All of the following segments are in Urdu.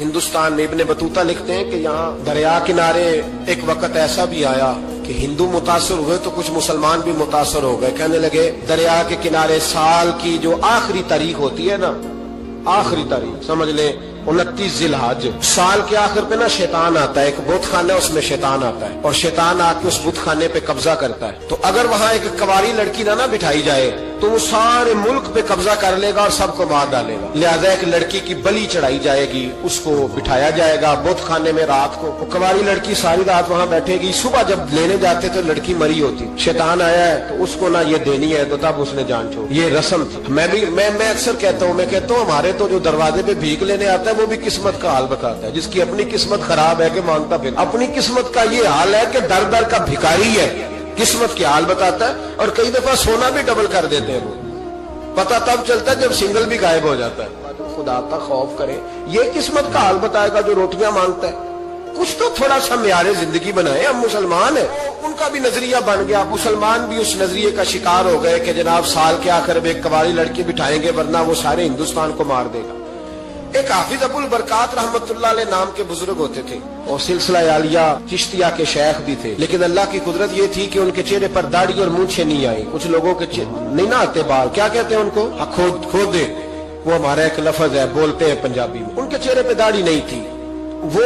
ہندوستان میں ابن بطوطہ لکھتے ہیں کہ یہاں دریا کنارے ایک وقت ایسا بھی آیا کہ ہندو متاثر ہوئے تو کچھ مسلمان بھی متاثر ہو گئے. کہنے لگے دریا کے کنارے سال کی جو آخری تاریخ ہوتی ہے نا، آخری تاریخ سمجھ لیں 29 ذی الحج، سال کے آخر پہ نا شیطان آتا ہے، ایک بت خانہ اس میں شیطان آتا ہے اور شیطان آ کے اس بت خانے پہ قبضہ کرتا ہے. تو اگر وہاں ایک کواری لڑکی نہ بٹھائی جائے تو وہ سارے ملک پہ قبضہ کر لے گا اور سب کو مار ڈالے گا. لہذا ایک لڑکی کی بلی چڑھائی جائے گی، اس کو بٹھایا جائے گا بت خانے میں رات کو. وہ کواری لڑکی ساری رات وہاں بیٹھے گی، صبح جب لینے جاتے تو لڑکی مری ہوتی. شیطان آیا ہے تو اس کو نہ یہ دینی ہے تو تب اس نے جان چھوڑ. یہ رسم تھی. میں اکثر کہتا ہوں ہمارے تو جو دروازے پہ بھیک لینے آتا ہے وہ بھی قسمت کا حال بتاتا ہے. جس کی اپنی قسمت خراب ہے کہ مانگتا پھر اپنی قسمت کا یہ حال ہے کہ در در کا بھکاری ہے، قسمت کے حال بتاتا ہے. اور کئی دفعہ سونا بھی ڈبل کر دیتے ہیں، وہ پتہ تب چلتا ہے جب سنگل بھی غائب ہو جاتا ہے. خدا کا خوف کرے، یہ قسمت کا حال بتائے گا جو روٹیاں مانگتا ہے. کچھ تو تھوڑا سا معیار زندگی بنائے. ہم مسلمان ہیں، ان کا بھی نظریہ بن گیا، مسلمان بھی اس نظریے کا شکار ہو گئے کہ جناب سال کے آخر میں ایک کواری لڑکی بٹھائیں گے ورنہ وہ سارے ہندوستان کو مار دے گا. ایک حافظ ابو البرکات رحمت اللہ علیہ نام کے بزرگ ہوتے تھے اور سلسلہ عالیہ چشتیہ کے شیخ بھی تھے. لیکن اللہ کی قدرت یہ تھی کہ ان کے چہرے پر داڑھی اور مونچھیں نہیں آئی. کچھ لوگوں کے نہیں نہ آتے بال، کیا کہتے ہیں ان کو، کھودے. وہ ہمارا ایک لفظ ہے، بولتے ہیں پنجابی میں. ان کے چہرے پہ داڑھی نہیں تھی. وہ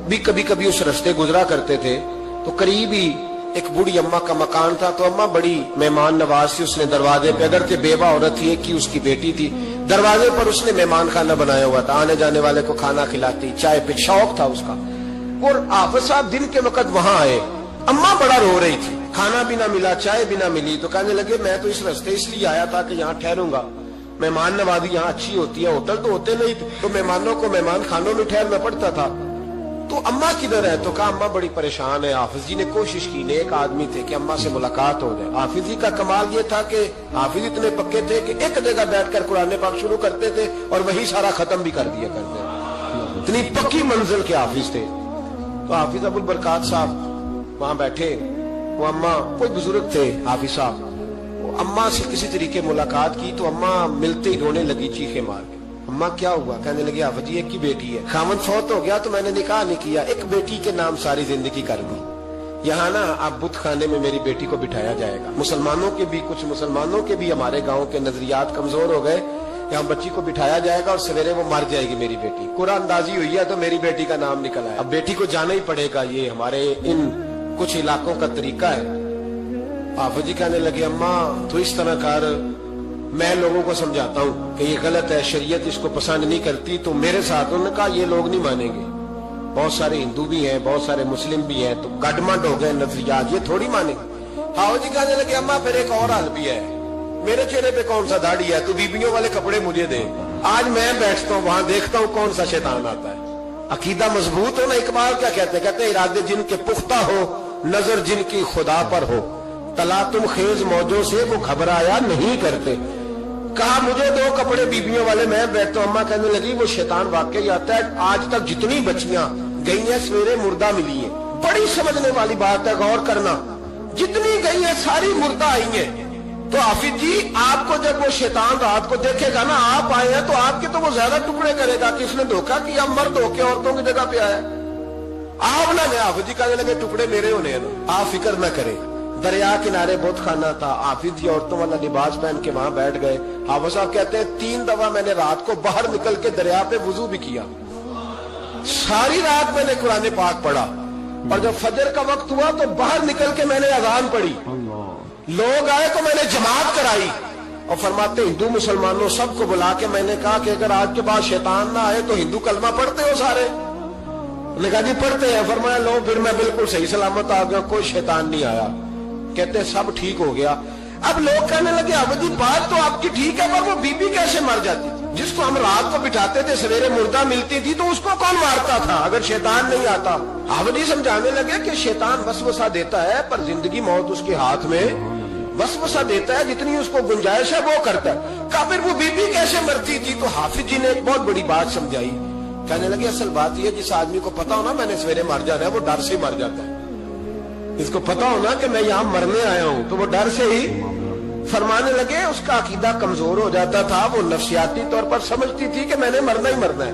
بھی کبھی کبھی اس رستے گزرا کرتے تھے تو قریب ہی ایک بوڑھی اماں کا مکان تھا. تو اماں بڑی مہمان نواز تھی. اس نے دروازے پہ، اگر کہ بیوہ عورت تھی، ایک کی اس کی بیٹی تھی، دروازے پر اس نے مہمان خانہ بنایا ہوا تھا. آنے جانے والے کو کھانا کھلاتی، چائے پہ شوق تھا اس کا. اور حافظ صاحب دن کے وقت وہاں آئے. اماں بڑا رو رہی تھی، کھانا بھی نہ ملا، چائے بھی نہ ملی. تو کہنے لگے میں تو اس رستے اس لیے آیا تھا کہ یہاں ٹھہروں گا، مہمان نوازی یہاں اچھی ہوتی ہے، ہوٹل تو ہوتے نہیں تو مہمانوں کو مہمان خانوں میں ٹھہرنا پڑتا تھا. تو اماں کدھر ہے؟ تو کہا اماں بڑی پریشان ہے. حافظ جی نے کوشش کی، نیک آدمی تھے، کہ اماں سے ملاقات ہو جائے. حافظ جی کا کمال یہ تھا کہ حافظ اتنے پکے تھے کہ ایک جگہ بیٹھ کر قرآن پاک شروع کرتے تھے اور وہی سارا ختم بھی کر دیا کرتے. اتنی پکی منزل کے حافظ تھے. تو حافظ ابو البرکات صاحب وہاں بیٹھے. وہ اماں کوئی بزرگ تھے حافظ صاحب، وہ اماں سے کسی طریقے ملاقات کی تو اماں ملتے ہی رونے لگی چیخے مار کے. اماں کیا ہوا؟ کہنے لگی حافظ جی ایک کی بیٹی ہے، خامن فوت ہو گیا تو میں نے نکاح نہیں کیا، ایک بیٹی کے نام ساری زندگی کر دی. یہاں نا اب بت خانے میں میری بیٹی کو بٹھایا جائے گا. کچھ مسلمانوں کے بھی ہمارے گاؤں کے نظریات کمزور ہو گئے. یہاں بچی کو بٹھایا جائے گا اور سویرے وہ مر جائے گی میری بیٹی. قرآن اندازی ہوئی ہے تو میری بیٹی کا نام نکلا ہے. اب بیٹی کو جانا ہی پڑے گا. یہ ہمارے ان کچھ علاقوں کا طریقہ ہے. حافظ جی کہنے لگے اماں تو اس طرح کر، میں لوگوں کو سمجھاتا ہوں کہ یہ غلط ہے، شریعت اس کو پسند نہیں کرتی. تو میرے ساتھ انہوں نے کہا یہ لوگ نہیں مانیں گے، بہت سارے ہندو بھی ہیں، بہت سارے مسلم بھی ہیں، تو گڈمنڈ ہو گئے نظریات، یہ تھوڑی مانیں گے. حافظ جی کہنے لگے اماں پھر ایک اور حل بھی ہے، میرے چہرے پہ کون سا داڑھی ہے، تو بیبیوں والے کپڑے مجھے دے. آج میں بیٹھتا ہوں وہاں، دیکھتا ہوں کون سا شیطان آتا ہے. عقیدہ مضبوط ہو نا. اقبال کیا کہتے ہیں ارادے جن کے پختہ ہو، نظر جن کی خدا پر ہو، تلاتم خیز موجوں سے وہ گھبرایا نہیں کرتے. کہا مجھے دو کپڑے بیبیوں والے، میں بیٹھتا ہوں. اماں کہنے لگی وہ شیطان واقعی آتا ہے. آج تک جتنی بچیاں گئی ہیں سویرے مردہ ملی ہیں. بڑی سمجھنے والی بات ہے، غور کرنا. جتنی گئی ہیں ساری مردہ آئی ہیں. تو حافظ جی آپ کو جب وہ شیطان رات کو دیکھے گا نا، آپ آئے ہیں تو آپ کے تو وہ زیادہ ٹکڑے کرے گا کہ اس نے دھوکہ کیا، مرد ہو کے عورتوں کی جگہ پہ آیا. آپ نہ گئے. حافظ جی کہنے لگے ٹکڑے میرے ہونے ہیں نا، آپ فکر نہ کریں. دریا کنارے بت خانہ تھا. حافظ جی عورتوں والا لباس پہن کے وہاں بیٹھ گئے. حافظ صاحب کہتے ہیں 3 دفعہ میں نے رات کو باہر نکل کے دریا پہ وضو بھی کیا. ساری رات میں نے قرآن پاک پڑھا اور جب فجر کا وقت ہوا تو باہر نکل کے میں نے اذان پڑھی. لوگ آئے تو میں نے جماعت کرائی. اور فرماتے ہندو مسلمانوں سب کو بلا کے میں نے کہا کہ اگر آج کے بعد شیطان نہ آئے تو ہندو کلمہ پڑھتے ہو سارے؟ نے کہا جی پڑھتے ہیں. فرمایا لو پھر میں بالکل صحیح سلامت آ گیا، کوئی شیطان نہیں آیا. کہتے سب ٹھیک ہو گیا. اب لوگ کہنے لگے حافظ جی بات تو آپ کی ٹھیک ہے، پر وہ بی بی کیسے مر جاتی تھی؟ جس کو ہم رات کو بٹھاتے تھے سویرے مردہ ملتی تھی تو اس کو کون مارتا تھا اگر شیطان نہیں آتا؟ حافظ جی سمجھانے لگے کہ شیطان وسوسہ دیتا ہے پر زندگی موت اس کے ہاتھ میں. وسوسہ دیتا ہے، جتنی اس کو گنجائش ہے وہ کرتا ہے. کہا پھر وہ بی بی کیسے مرتی تھی؟ تو حافظ جی نے ایک بہت بڑی بات سمجھائی. کہنے لگے اصل بات یہ جس آدمی کو پتا ہو نا میں نے سویرے مر جانا ہے وہ ڈر سے مر جاتا ہے. اس کو پتا ہو نا کہ میں یہاں مرنے آیا ہوں تو وہ ڈر سے ہی. فرمانے لگے اس کا عقیدہ کمزور ہو جاتا تھا. وہ نفسیاتی طور پر سمجھتی تھی کہ میں نے مرنا ہی مرنا ہے.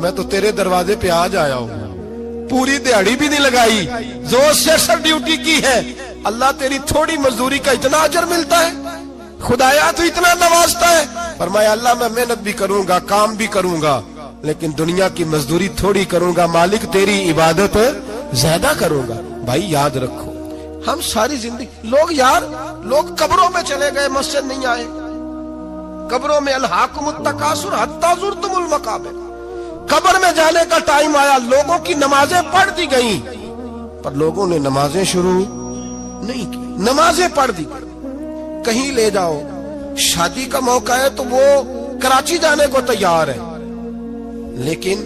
میں تو تیرے دروازے پہ آج آیا ہوں، پوری دیہڑی بھی نہیں لگائی، زور سے سر ڈیوٹی کی ہے، اللہ تیری تھوڑی مزدوری کا اتنا اجر ملتا ہے، خدایا تو اتنا نوازتا ہے۔ فرمایا اللہ میں محنت بھی کروں گا، کام بھی کروں گا، لیکن دنیا کی مزدوری تھوڑی کروں گا، مالک تیری عبادت زیادہ کروں گا۔ بھائی یاد رکھو، ہم ساری زندگی لوگ قبروں میں چلے گئے، مسجد نہیں آئے، قبروں میں الہاکم التکاثر حتی زرتم المقابر، قبر میں جانے کا ٹائم آیا، لوگوں کی نمازیں پڑھ دی گئیں، پر لوگوں نے نمازیں شروع نہیں کی، نمازیں پڑھ دی گئی۔ کہیں لے جاؤ، شادی کا موقع ہے تو وہ کراچی جانے کو تیار ہے، لیکن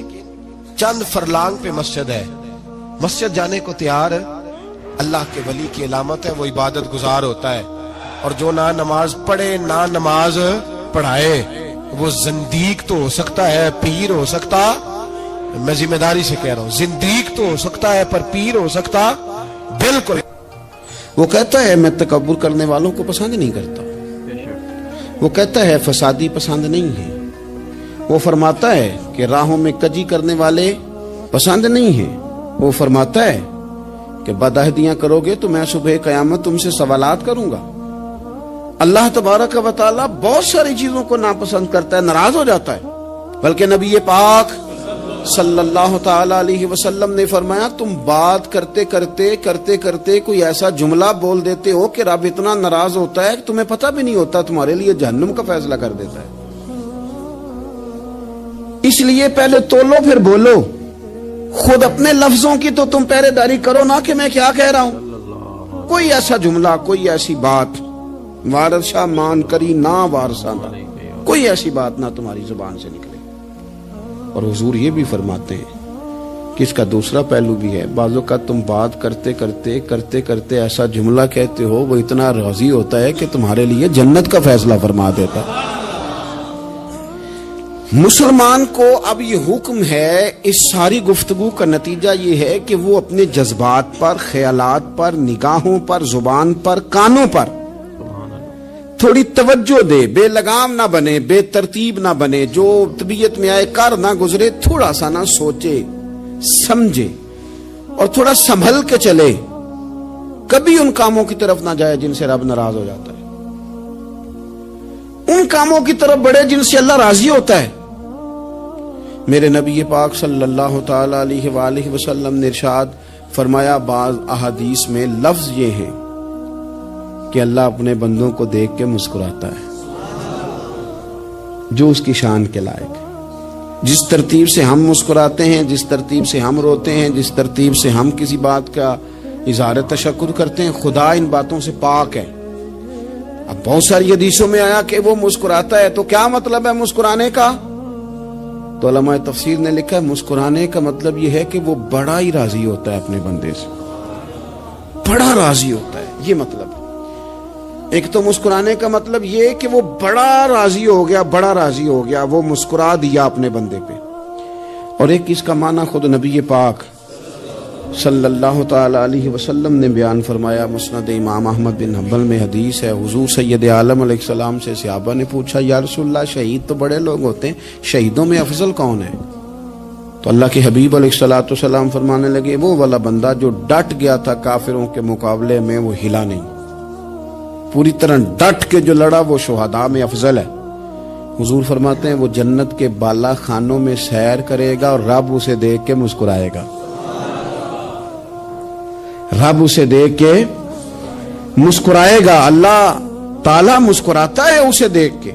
چند فرلانگ پہ مسجد ہے، مسجد جانے کو تیار ہے۔ اللہ کے ولی کی علامت ہے وہ عبادت گزار ہوتا ہے، اور جو نہ نماز پڑھے نہ نماز پڑھائے وہ زندیق تو ہو سکتا ہے، پیر ہو سکتا، میں ذمہ داری سے کہہ رہا ہوں، زندیق تو ہو سکتا ہے پر پیر ہو سکتا بالکل۔ وہ کہتا ہے میں تکبر کرنے والوں کو پسند نہیں کرتا، وہ کہتا ہے فسادی پسند نہیں ہے، وہ فرماتا ہے کہ راہوں میں کجی کرنے والے پسند نہیں ہیں، وہ فرماتا ہے کہ بدعہدیاں کرو گے تو میں صبح قیامت تم سے سوالات کروں گا۔ اللہ تبارک و تعالیٰ بہت ساری چیزوں کو ناپسند کرتا ہے، ناراض ہو جاتا ہے، بلکہ نبی پاک صلی اللہ تعالی علیہ وسلم نے فرمایا تم بات کرتے کرتے کوئی ایسا جملہ بول دیتے ہو کہ رب اتنا ناراض ہوتا ہے کہ تمہیں پتہ بھی نہیں ہوتا، تمہارے لیے جہنم کا فیصلہ کر دیتا ہے۔ اس لیے پہلے تولو پھر بولو، خود اپنے لفظوں کی تو تم پہرے داری کرو نا کہ میں کیا کہہ رہا ہوں۔ کوئی ایسا جملہ، کوئی ایسی بات وارث شاہ مان کری نہ وارثاں دا، کوئی ایسی بات نہ تمہاری زبان سے نکلے۔ اور حضور یہ بھی فرماتے ہیں کہ اس کا دوسرا پہلو بھی ہے، بعض اوقات تم بات کرتے ایسا جملہ کہتے ہو وہ اتنا راضی ہوتا ہے کہ تمہارے لیے جنت کا فیصلہ فرما دیتا ہے۔ مسلمان کو اب یہ حکم ہے، اس ساری گفتگو کا نتیجہ یہ ہے کہ وہ اپنے جذبات پر، خیالات پر، نگاہوں پر، زبان پر، کانوں پر تھوڑی توجہ دے، بے لگام نہ بنے، بے ترتیب نہ بنے، جو طبیعت میں آئے کر نہ گزرے، تھوڑا سا نہ سوچے سمجھے اور تھوڑا سنبھل کے چلے، کبھی ان کاموں کی طرف نہ جائے جن سے رب ناراض ہو جاتا ہے، ان کاموں کی طرف بڑھے جن سے اللہ راضی ہوتا ہے۔ میرے نبی پاک صلی اللہ تعالی علیہ وآلہ وسلم نے ارشاد فرمایا، بعض احادیث میں لفظ یہ ہیں کہ اللہ اپنے بندوں کو دیکھ کے مسکراتا ہے جو اس کی شان کے لائق ہے۔ جس ترتیب سے ہم مسکراتے ہیں، جس ترتیب سے ہم روتے ہیں، جس ترتیب سے ہم کسی بات کا اظہار تشکر کرتے ہیں، خدا ان باتوں سے پاک ہے۔ اب بہت ساری حدیثوں میں آیا کہ وہ مسکراتا ہے، تو کیا مطلب ہے مسکرانے کا؟ تو علماء تفسیر نے لکھا ہے مسکرانے کا مطلب یہ ہے کہ وہ بڑا ہی راضی ہوتا ہے اپنے بندے سے، بڑا راضی ہوتا ہے، یہ مطلب ہے۔ ایک تو مسکرانے کا مطلب یہ کہ وہ بڑا راضی ہو گیا، وہ مسکرا دیا اپنے بندے پہ، اور ایک اس کا معنی خود نبی پاک صلی اللہ تعالی علیہ وسلم نے بیان فرمایا۔ مسند امام احمد بن حنبل میں حدیث ہے، حضور سید عالم علیہ السلام سے صحابہ نے پوچھا یا رسول اللہ شہید تو بڑے لوگ ہوتے ہیں، شہیدوں میں افضل کون ہے؟ تو اللہ کے حبیب علیہ السلام فرمانے لگے وہ والا بندہ جو ڈٹ گیا تھا کافروں کے مقابلے میں، وہ ہلا نہیں، پوری طرح ڈٹ کے جو لڑا وہ شہداء میں افضل ہے۔ حضور فرماتے ہیں وہ جنت کے بالا خانوں میں سیر کرے گا اور رب اسے دیکھ کے مسکرائے گا، رب اسے دیکھ کے مسکرائے گا، اللہ تعالیٰ مسکراتا ہے اسے دیکھ کے۔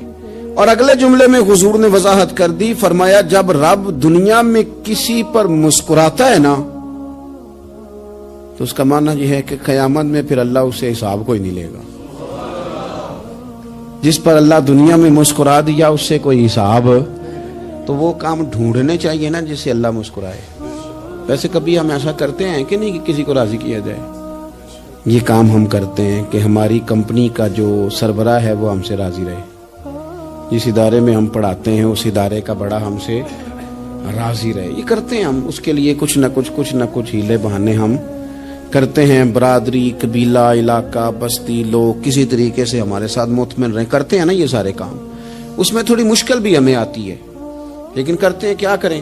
اور اگلے جملے میں حضور نے وضاحت کر دی، فرمایا جب رب دنیا میں کسی پر مسکراتا ہے نا تو اس کا معنی یہ ہے کہ قیامت میں پھر اللہ اسے حساب کوئی نہیں لے گا۔ جس پر اللہ دنیا میں مسکرا دیا اس سے کوئی حساب، تو وہ کام ڈھونڈنے چاہیے نا جس سے اللہ مسکرائے۔ ویسے کبھی ہم ایسا کرتے ہیں کہ نہیں کہ کسی کو راضی کیا جائے؟ یہ کام ہم کرتے ہیں کہ ہماری کمپنی کا جو سربراہ ہے وہ ہم سے راضی رہے، جس ادارے میں ہم پڑھاتے ہیں اس ادارے کا بڑا ہم سے راضی رہے، یہ کرتے ہیں ہم، اس کے لیے کچھ نہ کچھ ہیلے بہانے ہم کرتے ہیں۔ برادری، قبیلہ، علاقہ، بستی، لوگ کسی طریقے سے ہمارے ساتھ مطمئن رہیں، کرتے ہیں نا یہ سارے کام۔ اس میں تھوڑی مشکل بھی ہمیں آتی ہے لیکن کرتے ہیں، کیا کریں؟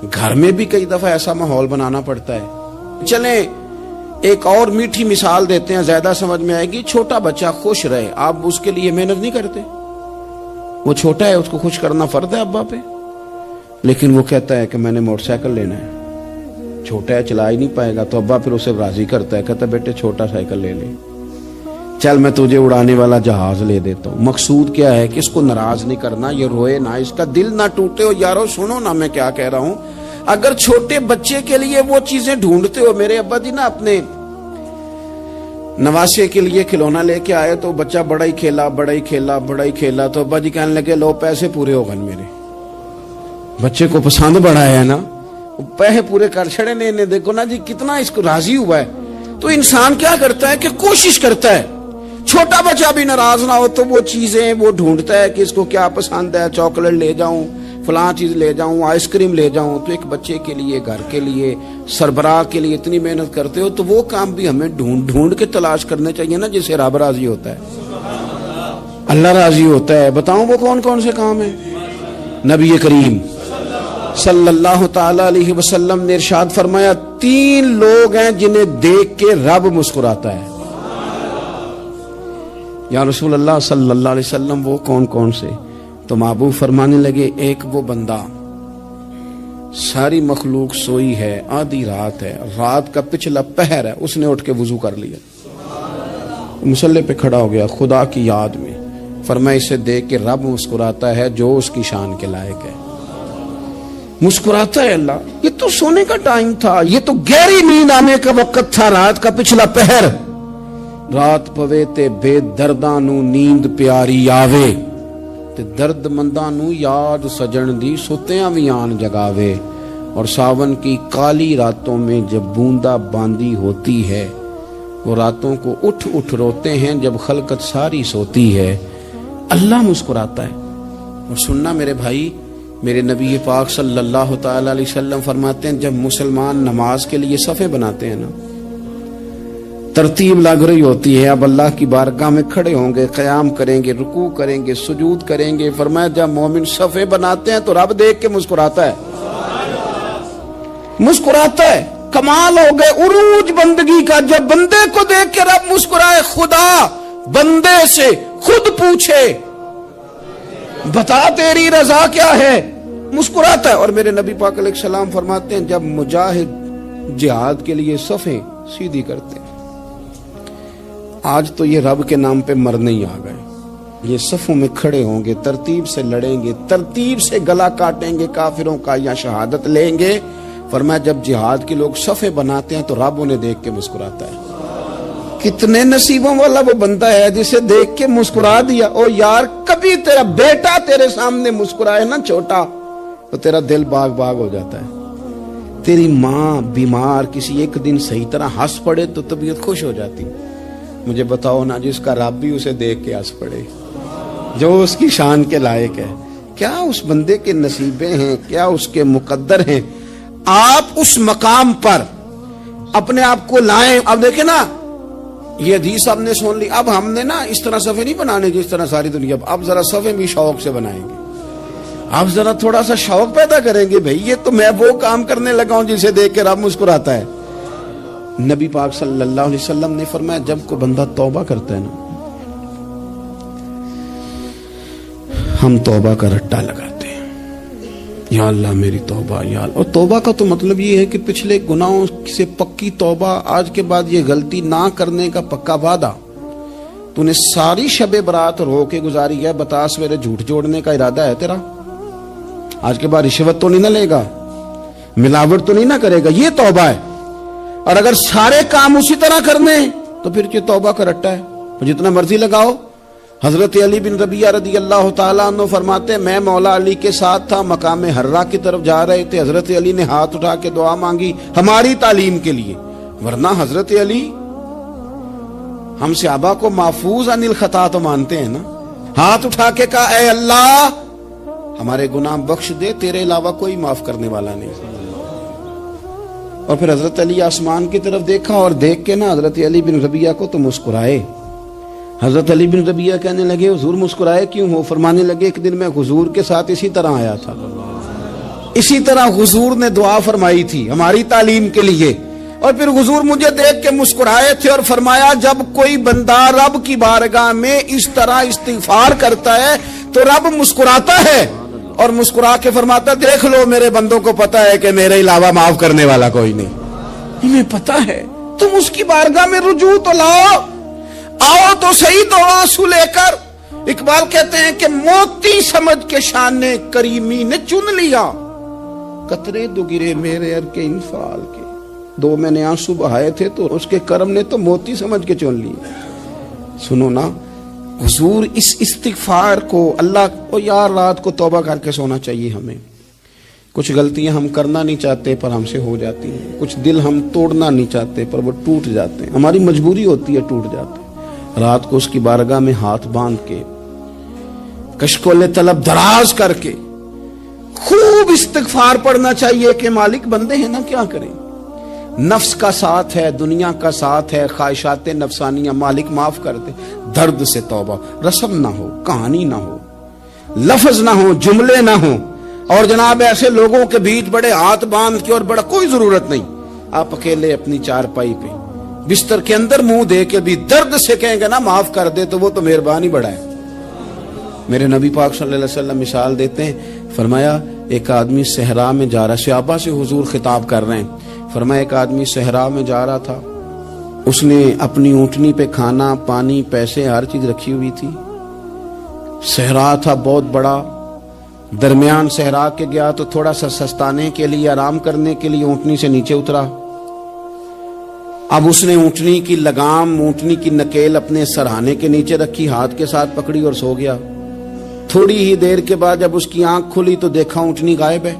گھر میں بھی کئی دفعہ ایسا ماحول بنانا پڑتا ہے۔ چلیں ایک اور میٹھی مثال دیتے ہیں، زیادہ سمجھ میں آئے گی۔ چھوٹا بچہ خوش رہے، آپ اس کے لیے محنت نہیں کرتے؟ وہ چھوٹا ہے، اس کو خوش کرنا فرض ہے ابا پہ، لیکن وہ کہتا ہے کہ میں نے موٹر سائیکل لینا ہے۔ چھوٹا ہے، چلا ہی نہیں پائے گا، تو ابا پھر اسے راضی کرتا ہے، کہتا ہے بیٹے چھوٹا سائیکل لے لے، چل میں تجھے اڑانے والا جہاز لے دیتا ہوں۔ مقصود کیا ہے کہ اس کو ناراض نہیں کرنا، یہ روئے نہ، اس کا دل نہ ٹوٹے۔ ہو یارو سنو نا میں کیا کہہ رہا ہوں، اگر چھوٹے بچے کے لیے وہ چیزیں ڈھونڈتے ہو، میرے ابا جی نا اپنے نواسے کے لیے کھلونا لے کے آئے تو بچہ بڑا ہی کھیلا، تو ابا جی کہنے لگے لو پیسے پورے ہو گئے میرے۔ بچے کو پسند بڑا ہے نا، پیسے پورے کر چھڑے نے، دیکھو نا جی کتنا اس کو راضی ہوا ہے۔ تو انسان کیا کرتا ہے کہ کوشش کرتا ہے، چھوٹا بچہ بھی ناراض نہ ہو تو وہ چیزیں وہ ڈھونڈتا ہے کہ اس کو کیا پسند ہے، چاکلیٹ لے جاؤں، فلاں چیز لے جاؤں، آئس کریم لے جاؤں۔ تو ایک بچے کے لیے، گھر کے لیے، سربراہ کے لیے اتنی محنت کرتے ہو، تو وہ کام بھی ہمیں ڈھونڈ کے تلاش کرنے چاہیے نا، جس سے رب راضی ہوتا ہے، اللہ راضی ہوتا ہے۔ بتاؤں وہ کون کون سے کام ہیں؟ نبی کریم صلی اللہ تعالی علیہ وسلم نے ارشاد فرمایا 3 لوگ ہیں جنہیں دیکھ کے رب مسکراتا ہے۔ یا رسول اللہ صلی اللہ علیہ وسلم وہ کون کون سے؟ تو محبوب فرمانے لگے ایک وہ بندہ ساری مخلوق سوئی ہے، آدھی رات ہے، رات کا پچھلا پہر ہے، اس نے اٹھ کے وضو کر لیا، مصلی پہ کھڑا ہو گیا خدا کی یاد میں، فرمایا اسے دیکھ کے رب مسکراتا ہے جو اس کی شان کے لائق ہے۔ مسکراتا ہے اللہ۔ یہ تو سونے کا ٹائم تھا، یہ تو گہری نیند آنے کا وقت تھا، رات کا پچھلا پہر۔ رات پوے تے بے درداں نو نیند پیاری آوے، تے درد منداں نو یاد سجن دی ستیاں وی آن جگاوے۔ اور ساون کی کالی راتوں میں جب بوندا باندی ہوتی ہے، وہ راتوں کو اٹھ اٹھ روتے ہیں جب خلقت ساری سوتی ہے، اللہ مسکراتا ہے۔ اور سننا میرے بھائی، میرے نبی پاک صلی اللہ تعالی علیہ وسلم فرماتے ہیں جب مسلمان نماز کے لیے صفیں بناتے ہیں نا، ترتیب لگ رہی ہوتی ہے، اب اللہ کی بارگاہ میں کھڑے ہوں گے، قیام کریں گے، رکوع کریں گے، سجود کریں گے، فرمایا جب مومن صفیں بناتے ہیں تو رب دیکھ کے مسکراتا ہے، مسکراتا ہے۔ کمال ہو گئے عروج بندگی کا، جب بندے کو دیکھ کے رب مسکرائے۔ خدا بندے سے خود پوچھے بتا تیری رضا کیا ہے، مسکراتا ہے۔ اور میرے نبی پاک علیہ السلام فرماتے ہیں جب مجاہد جہاد کے لیے صفیں سیدھی کرتے ہیں، آج تو یہ رب کے نام پہ مرنے ہی آ گئے، یہ صفوں میں کھڑے ہوں گے، ترتیب سے لڑیں گے، ترتیب سے گلا کاٹیں گے کافروں کا یا شہادت لیں گے۔ فرمایا جب جہاد کے لوگ صفیں بناتے ہیں تو رب انہیں دیکھ کے مسکراتا ہے۔ کتنے نصیبوں والا وہ بندہ ہے جسے دیکھ کے مسکرا دیا۔ او یار کبھی تیرا بیٹا تیرے سامنے مسکرائے نا چھوٹا، تو تیرا دل باغ باغ ہو جاتا ہے۔ تیری ماں بیمار کسی ایک دن صحیح طرح ہنس پڑے تو طبیعت خوش ہو جاتی۔ مجھے بتاؤ نا جس کا رب بھی اسے دیکھ کے ہنس پڑے، جو اس کی شان کے لائق ہے، کیا اس بندے کے نصیبیں ہیں، کیا اس کے مقدر ہیں۔ آپ اس مقام پر اپنے آپ کو لائیں۔ اب دیکھیں نا یہ حدیث آپ نے سن لی، اب ہم نے نا اس طرح صفحے نہیں بنانے جس طرح ساری دنیا، اب ذرا صفحے بھی شوق سے بنائیں گے، اب ذرا تھوڑا سا شوق پیدا کریں گے، بھئی یہ تو میں وہ کام کرنے لگا ہوں جسے دیکھ کے رب مسکراتا ہے۔ نبی پاک صلی اللہ علیہ وسلم نے فرمایا جب کوئی بندہ توبہ کرتا ہے نا، ہم توبہ کا رٹا لگاتے ہیں، یا اللہ میری توبہ یا اللہ۔ اور توبہ کا تو مطلب یہ ہے کہ پچھلے گناہوں سے پکی توبہ، آج کے بعد یہ غلطی نہ کرنے کا پکا وعدہ۔ تو نے ساری شب برات رو کے گزاری ہے، بتا سویرے جھوٹ جوڑنے کا ارادہ ہے تیرا؟ آج کے بعد رشوت تو نہیں نہ لے گا، ملاوٹ تو نہیں نہ کرے گا، یہ توبہ ہے۔ اور اگر سارے کام اسی طرح کرنے تو پھر یہ توبہ کا رٹا ہے، جتنا مرضی لگاؤ۔ حضرت علی بن ربیعہ رضی اللہ تعالیٰ عنہ فرماتے میں مولا علی کے ساتھ تھا، مقام حرہ کی طرف جا رہے تھے، حضرت علی نے ہاتھ اٹھا کے دعا مانگی ہماری تعلیم کے لیے، ورنہ حضرت علی ہم صحابہ کو محفوظ عن الخطا تو مانتے ہیں نا۔ ہاتھ اٹھا کے کہا اے اللہ ہمارے گناہ بخش دے، تیرے علاوہ کوئی معاف کرنے والا نہیں۔ اور پھر حضرت علی آسمان کی طرف دیکھا اور دیکھ کے نا حضرت علی بن ربیعہ کو تو مسکرائے۔ حضرت علی بن ربیعہ کہنے لگے حضور مسکرائے کیوں ہو؟ فرمانے لگے ایک دن میں حضور کے ساتھ اسی طرح آیا تھا، اسی طرح حضور نے دعا فرمائی تھی ہماری تعلیم کے لیے، اور پھر حضور مجھے دیکھ کے مسکرائے تھے اور فرمایا جب کوئی بندہ رب کی بارگاہ میں اس طرح استغفار کرتا ہے تو رب مسکراتا ہے اور مسکرا کے فرماتا دیکھ لو میرے بندوں کو پتا ہے کہ میرے علاوہ معاف کرنے والا کوئی نہیں، انہیں پتا ہے، تم اس کی بارگاہ میں رجوع تو لاؤ، آؤ تو صحیح دو آنسو لے کر۔ اقبال کہتے ہیں کہ موتی سمجھ کے شان کریمی نے چن لیا، قطرے دو گرے میرے ار کے انفال کے، دو میں نے آنسو بہائے تھے تو اس کے کرم نے تو موتی سمجھ کے چن لی۔ سنو نا حضور اس استغفار کو، اللہ کو یار رات کو توبہ کر کے سونا چاہیے ہمیں، کچھ غلطیاں ہم کرنا نہیں چاہتے پر ہم سے ہو جاتی ہیں، کچھ دل ہم توڑنا نہیں چاہتے پر وہ ٹوٹ جاتے ہیں، ہماری مجبوری ہوتی ہے ٹوٹ جاتے ہیں۔ رات کو اس کی بارگاہ میں ہاتھ باندھ کے کشکول طلب دراز کر کے خوب استغفار پڑھنا چاہیے کہ مالک بندے ہیں نا کیا کریں، نفس کا ساتھ ہے، دنیا کا ساتھ ہے، خواہشات نفسانیہ، مالک معاف کر دے، درد سے توبہ، رسم نہ ہو، کہانی نہ ہو، لفظ نہ ہو، جملے نہ ہو، اور جناب ایسے لوگوں کے بیچ بڑے ہاتھ باندھ کے اور بڑا کوئی ضرورت نہیں، آپ اکیلے اپنی چارپائی پہ بستر کے اندر منہ دے کے بھی درد سے کہیں گے نا معاف کر دے تو وہ تو مہربانی بڑا ہے۔ میرے نبی پاک صلی اللہ علیہ وسلم مثال دیتے ہیں، فرمایا ایک آدمی صحرا میں جا رہا، صحابہ سے حضور خطاب کر رہے ہیں، فرمایا ایک آدمی صحرا میں جا رہا تھا، اس نے اپنی اونٹنی پہ کھانا پانی پیسے ہر چیز رکھی ہوئی تھی، صحرا تھا بہت بڑا، درمیان صحرا کے گیا تو تھوڑا سا سستانے کے لیے آرام کرنے کے لیے اونٹنی سے نیچے اترا، اب اس نے اونٹنی کی لگام اونٹنی کی نکیل اپنے سرہانے کے نیچے رکھی، ہاتھ کے ساتھ پکڑی اور سو گیا۔ تھوڑی ہی دیر کے بعد جب اس کی آنکھ کھلی تو دیکھا اونٹنی غائب ہے۔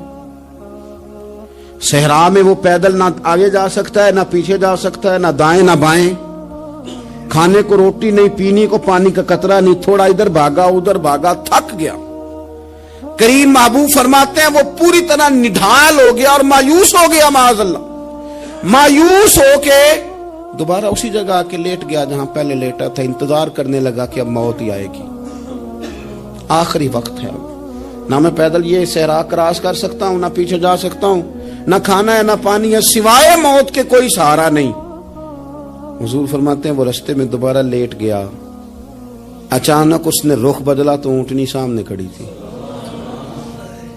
صحرا میں وہ پیدل نہ آگے جا سکتا ہے نہ پیچھے جا سکتا ہے، نہ دائیں نہ بائیں، کھانے کو روٹی نہیں، پینے کو پانی کا قطرہ نہیں، تھوڑا ادھر بھاگا ادھر بھاگا، تھک گیا۔ کریم محبوب فرماتے ہیں وہ پوری طرح نڈھال ہو گیا اور مایوس ہو گیا، معاذ اللہ، مایوس ہو کے دوبارہ اسی جگہ آ کے لیٹ گیا جہاں پہلے لیٹا تھا، انتظار کرنے لگا کہ اب موت ہی آئے گی، آخری وقت ہے، اب نہ میں پیدل یہ صحرا کراس کر سکتا ہوں، نہ پیچھے جا سکتا ہوں، نہ کھانا ہے نہ پانی ہے، سوائے موت کے کوئی سہارا نہیں۔ حضور فرماتے ہیں وہ رستے میں دوبارہ لیٹ گیا، اچانک اس نے رخ بدلا تو اونٹنی سامنے کھڑی تھی۔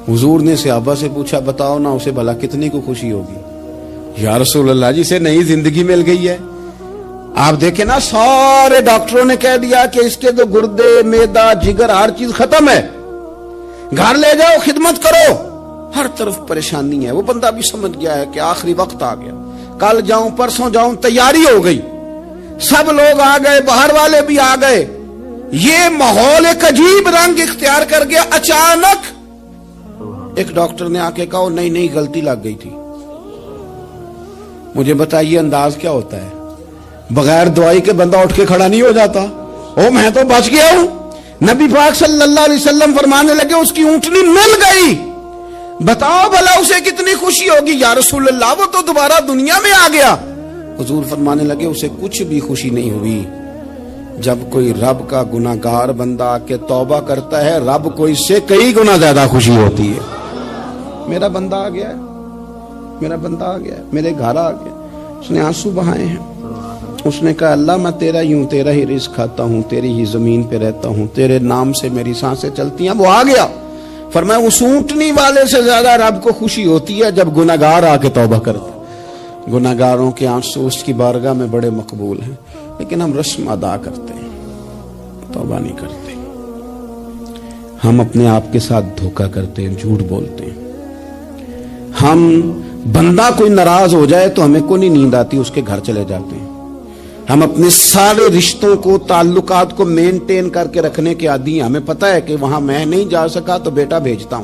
حضور نے صحابہ سے پوچھا بتاؤ نا اسے بھلا کتنی کو خوشی ہوگی؟ یا رسول اللہ جسے نئی زندگی مل گئی ہے۔ آپ دیکھیں نا سارے ڈاکٹروں نے کہہ دیا کہ اس کے تو گردے معدہ جگر ہر چیز ختم ہے، گھر لے جاؤ خدمت کرو، ہر طرف پریشانی ہے۔ وہ بندہ بھی سمجھ گیا ہے کہ آخری وقت آ گیا، کل جاؤں پرسوں جاؤں، تیاری ہو گئی، سب لوگ آ گئے، باہر والے بھی آ گئے، یہ ماحول ایک عجیب رنگ اختیار کر گیا۔ اچانک ایک ڈاکٹر نے آ کے کہا نہیں نہیں غلطی لگ گئی تھی۔ مجھے بتائیے انداز کیا ہوتا ہے؟ بغیر دوائی کے بندہ اٹھ کے کھڑا نہیں ہو جاتا، او میں تو بچ گیا ہوں۔ نبی پاک صلی اللہ علیہ وسلم فرمانے لگے اس کی اونٹنی مل گئی، بتاؤ بھلا اسے کتنی خوشی ہوگی؟ یا رسول اللہ وہ تو دوبارہ دنیا میں آ گیا۔ حضور فرمانے لگے اسے کچھ بھی خوشی نہیں ہوئی۔ جب کوئی رب کا گناہگار بندہ آ کے توبہ کرتا ہے، رب کو اس سے کئی گنا زیادہ خوشی ہوتی ہے۔ میرا بندہ آ گیا ہے، میرا بندہ آ گیا ہے، میرے گھر آ گیا، اس نے آنسو بہائے ہیں، اس نے کہا اللہ میں تیرا ہی ہوں، تیرا ہی رزق کھاتا ہوں، تیری ہی زمین پہ رہتا ہوں، تیرے نام سے میری سانسیں چلتی ہیں۔ وہ آ گیا، فرمایا اس اونٹنی والے سے زیادہ رب کو خوشی ہوتی ہے جب گناہگار آ کے توبہ کرتا ہے۔ گناہگاروں کے آنسو اس کی بارگاہ میں بڑے مقبول ہیں، لیکن ہم رسم ادا کرتے ہیں، توبہ نہیں کرتے، ہم اپنے آپ کے ساتھ دھوکہ کرتے ہیں، جھوٹ بولتے ہیں۔ ہم بندہ کوئی ناراض ہو جائے تو ہمیں کو نہیں نیند آتی، اس کے گھر چلے جاتے ہیں۔ ہم اپنے سارے رشتوں کو تعلقات کو مینٹین کر کے رکھنے کے عادی ہیں، ہمیں پتہ ہے کہ وہاں میں نہیں جا سکا تو بیٹا بھیجتا ہوں۔